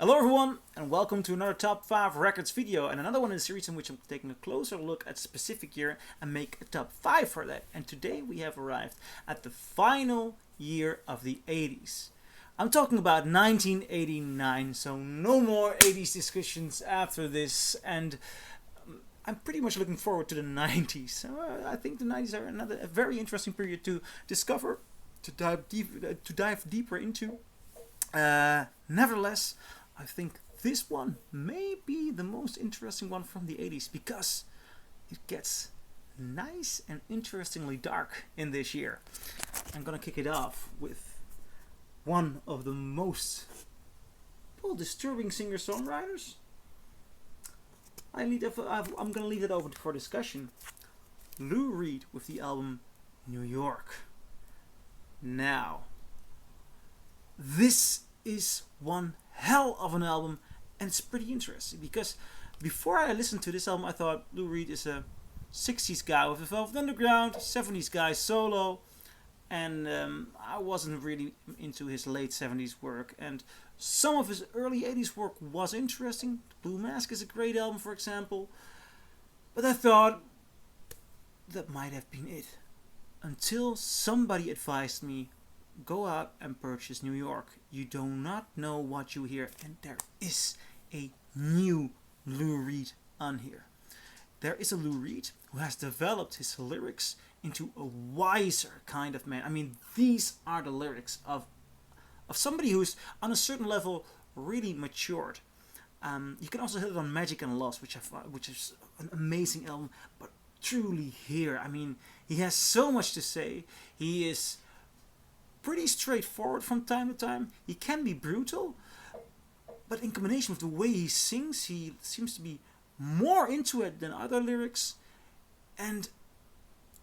Hello everyone, and welcome to another Top 5 Records video, and another one in the series in which I'm taking a closer look at a specific year and make a top 5 for that. And today we have arrived at the final year of the 80s. I'm talking about 1989, so no more 80s discussions after this, and I'm pretty much looking forward to the 90s. So I think the 90s are a very interesting period to discover, to dive deeper into. Nevertheless, I think this one may be the most interesting one from the 80s because it gets nice and interestingly dark in this year. I'm gonna kick it off with one of the most disturbing singer-songwriters. I'm gonna leave it open for discussion. Lou Reed with the album New York. Now, this is one hell of an album, and it's pretty interesting because before I listened to this album, I thought Lou Reed is a 60s guy with a Velvet Underground, 70s guy solo, and I wasn't really into his late 70s work, and some of his early 80s work was interesting. Blue Mask is a great album, for example, but I thought that might have been it until somebody advised me, go out and purchase New York. You do not know what you hear, and there is a new Lou Reed on here. There is a Lou Reed who has developed his lyrics into a wiser kind of man. I mean, these are the lyrics of somebody who's on a certain level really matured. You can also hit it on Magic and Lost, which is an amazing album, but truly here, I mean, he has so much to say. He is pretty straightforward from time to time. He can be brutal, but in combination with the way he sings, he seems to be more into it than other lyrics. And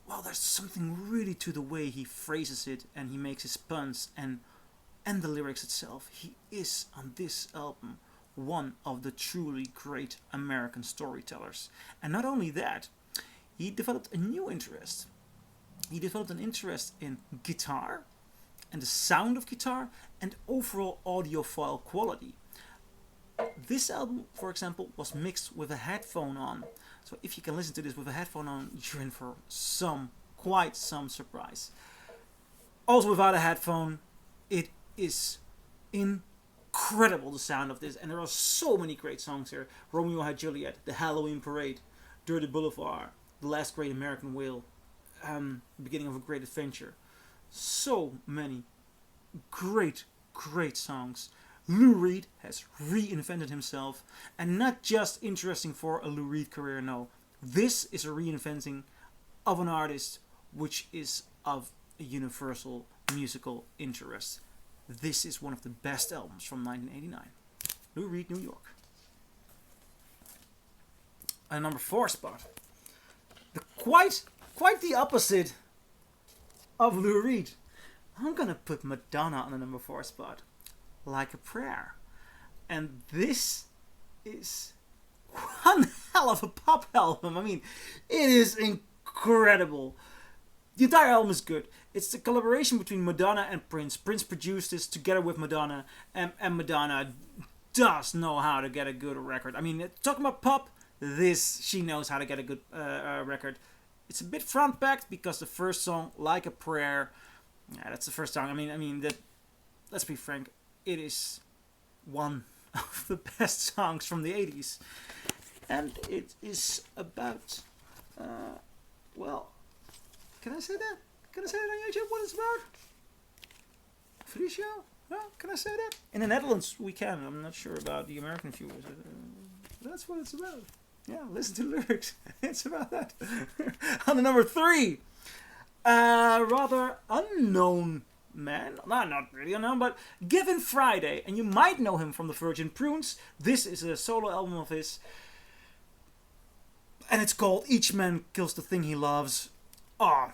well, there's something really to the way he phrases it, and he makes his puns and the lyrics itself. He is on this album one of the truly great American storytellers. And not only that, he developed a new interest. He developed an interest in guitar and the sound of guitar and overall audiophile quality. This album, for example, was mixed with a headphone on. So if you can listen to this with a headphone on, you're in for quite some surprise. Also without a headphone, it is incredible, the sound of this. And there are so many great songs here. Romeo Had Juliet, The Halloween Parade, Dirty Boulevard, The Last Great American Whale, Beginning of a Great Adventure. So many great songs. Lou Reed has reinvented himself, and not just interesting for a Lou Reed career, no. This is a reinventing of an artist which is of a universal musical interest. This is one of the best albums from 1989. Lou Reed, New York. And number 4 spot. Quite the opposite of Lou Reed. I'm gonna put Madonna on the number 4 spot. Like a Prayer. And this is one hell of a pop album. I mean, it is incredible. The entire album is good. It's the collaboration between Madonna and Prince. Prince produced this together with Madonna, and Madonna does know how to get a good record. I mean, talking about pop, she knows how to get a good record. It's a bit front-packed because the first song, Like a Prayer, yeah, that's the first song. Let's be frank, it is one of the best songs from the 80s. And it is about, well, can I say that? Can I say that on YouTube, what it's about? Felicio? No, can I say that? In the Netherlands, we can. I'm not sure about the American viewers. That's what it's about. Yeah, listen to the lyrics. It's about that. On the number 3, rather unknown man. No, not really unknown, but Geffen Friday. And you might know him from the Virgin Prunes. This is a solo album of his. And it's called Each Man Kills the Thing He Loves. Ah,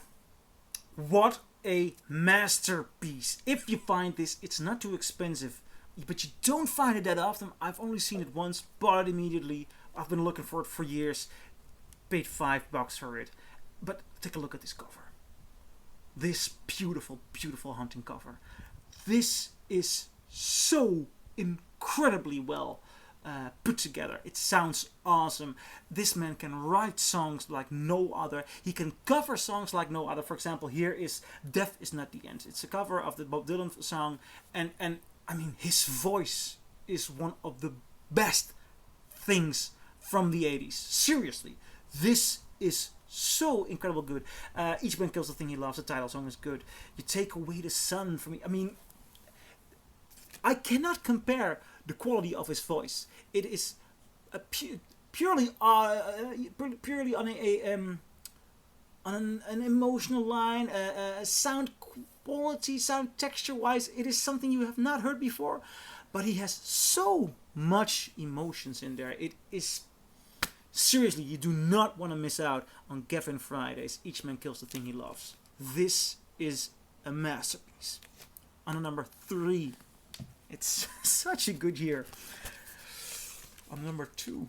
what a masterpiece. If you find this, it's not too expensive. But you don't find it that often. I've only seen it once, bought it immediately. I've been looking for it for years. Paid $5 for it. But take a look at this cover. This beautiful, beautiful hunting cover. This is so incredible. incredibly well put together. It sounds awesome. This man can write songs like no other. He can cover songs like no other. For example, here is Death Is Not the End. It's a cover of the Bob Dylan song, and I mean, his voice is one of the best things from the 80s. Seriously, this is so incredible good. Each Man Kills the Thing He Loves, the title song, is good. You Take Away the Sun from me. I mean, I cannot compare the quality of his voice. It is purely on an emotional line, sound quality, sound texture wise. It is something you have not heard before, but he has so much emotions in there. It is seriously, you do not want to miss out on Geffen Fridays. Each Man Kills the Thing He Loves. This is a masterpiece. On number 3. It's such a good year. On number 2.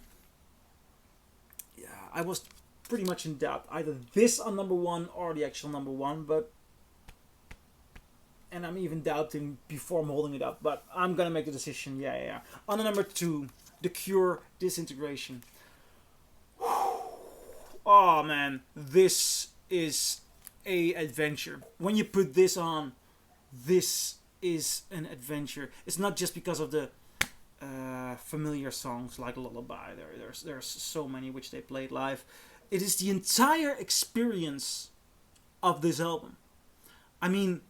Yeah, I was pretty much in doubt. Either this on number 1 or the actual number 1, and I'm even doubting before I'm holding it up, but I'm gonna make the decision. Yeah. On the number 2, The Cure, Disintegration. Oh man, this is a adventure. When you put this on, this is an adventure. It's not just because of the familiar songs like Lullaby. There's so many which they played live. It is the entire experience of this album. I mean,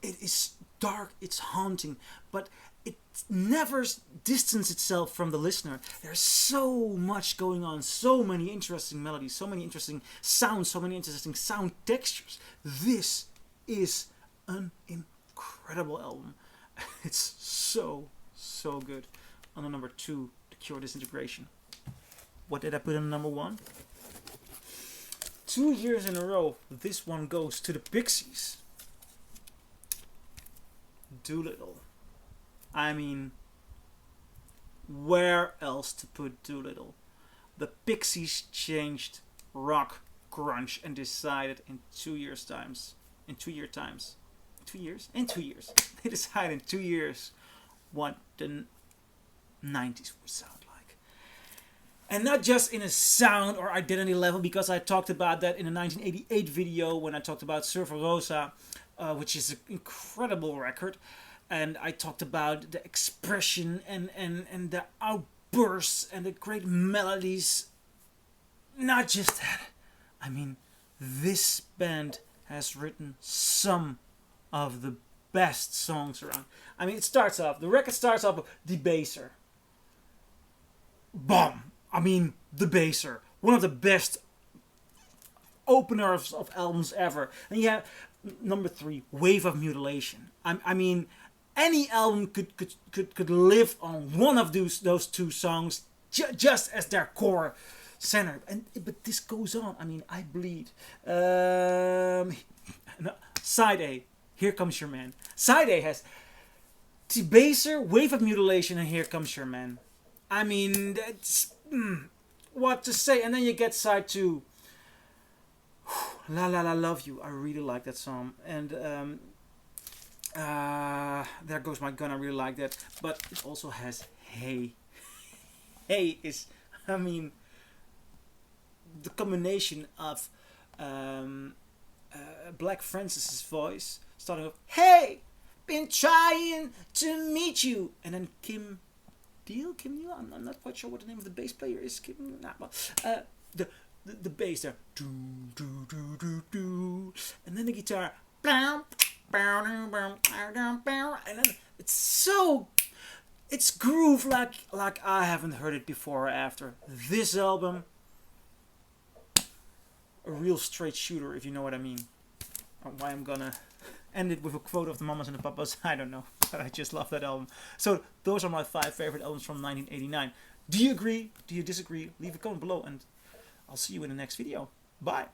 it is dark, it's haunting, but it never distances itself from the listener. There's so much going on, so many interesting melodies, so many interesting sounds, so many interesting sound textures. This is an incredible album. It's so good. On the number 2, The Cure, Disintegration. What did I put on number 1? 2 years in a row, this one goes to the Pixies. Doolittle. I mean, where else to put Doolittle? The Pixies changed rock, grunge, and decided in 2 years' times. In 2 year times. 2 years? In 2 years. They decided in 2 years what the 90s would sound like. And not just in a sound or identity level, because I talked about that in a 1988 video when I talked about Surfer Rosa, which is an incredible record. And I talked about the expression and the outbursts and the great melodies. Not just that. I mean, this band has written some of the best songs around. I mean, the record starts off with Debaser. Bomb. I mean, Debaser. One of the best openers of albums ever. And you have number 3, Wave of Mutilation. I mean, any album could live on one of those 2 songs just as their core center. But this goes on. I mean, I Bleed. Side A, Here Comes Your Man. Side A has Debaser, Wave of Mutilation, and Here Comes Your Man. I mean, that's what to say. And then you get side 2, La La La Love You. I really like that song. And There Goes My Gun. I really like that. But it also has Hey. Hey is, I mean, the combination of Black Francis's voice starting off, hey, been trying to meet you, and then Kim Deal, I'm not quite sure what the name of the bass player is. The bass there, do do do do do, and then the guitar, and then it's groove like I haven't heard it before or after. This album, a real straight shooter, if you know what I mean. Why I'm gonna end it with a quote of the Mamas and the Papas, I don't know, but I just love that album. So those are my 5 favorite albums from 1989. Do you agree? Do you disagree? Leave a comment below, and I'll see you in the next video. Bye.